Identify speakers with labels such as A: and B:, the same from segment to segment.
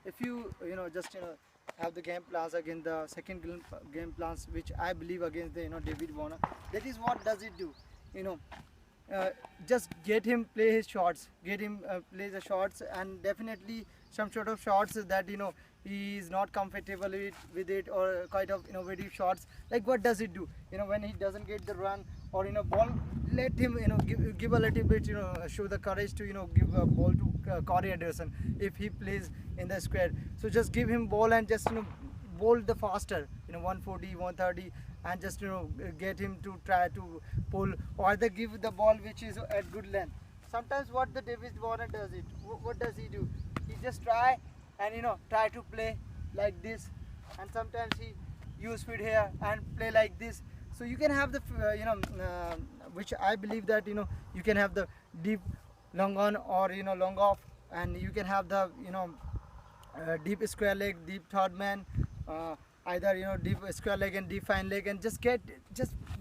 A: if you know just have the game plans against the second game plans, which I believe against the David Warner, that is what does it do, you know uh, just get him play his shots, get him play the shots, and definitely some sort of shots that he is not comfortable with it, or kind of innovative shots. Like what does it do? When he doesn't get the run or ball, let him give a little bit, show the courage to give a ball to Corey Anderson if he plays in the square. So just give him ball and just bowl the faster, 140, 130, and just get him to try to pull, or either give the ball which is at good length. Sometimes what the David Warner does it, what does he do? He just try and try to play like this, and sometimes he use speed here and play like this. So you can have the which I believe that you can have the deep long on, or long off, and you can have the deep square leg, deep third man, either deep square leg and deep fine leg, and just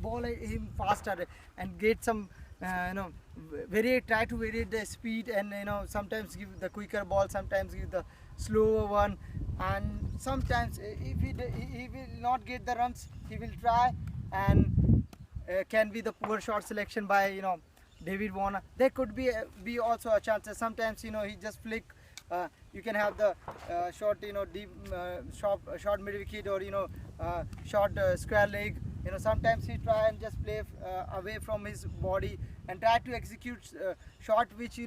A: bowl him faster and get some try to vary the speed, and sometimes give the quicker ball, sometimes give the slower one, and sometimes if he will not get the runs, he will try, and can be the poor shot selection by David Warner. There could be also a chance that sometimes he just flick. You can have the short deep short mid wicket, or short square leg. Sometimes he try and just play away from his body and try to execute shot which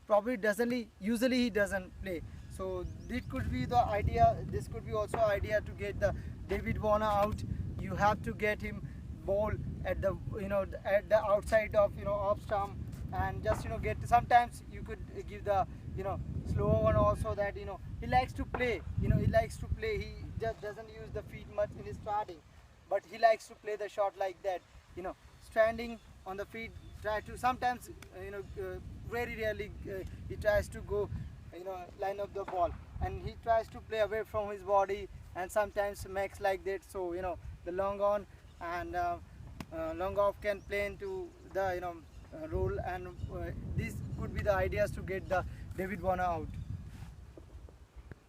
A: probably doesn't usually he doesn't play. So this could be the idea. This could be also idea to get the David Warner out. You have to get him ball at the at the outside of off stump, and just get. Sometimes you could give the slower one also, that he likes to play. He likes to play. He just doesn't use the feet much in his starting, but he likes to play the shot like that. Standing on the feet, try to sometimes very rarely he tries to go line up the ball, and he tries to play away from his body, and sometimes makes like that. So the long on and long off can play into the role, and these could be the ideas to get the David Warner out.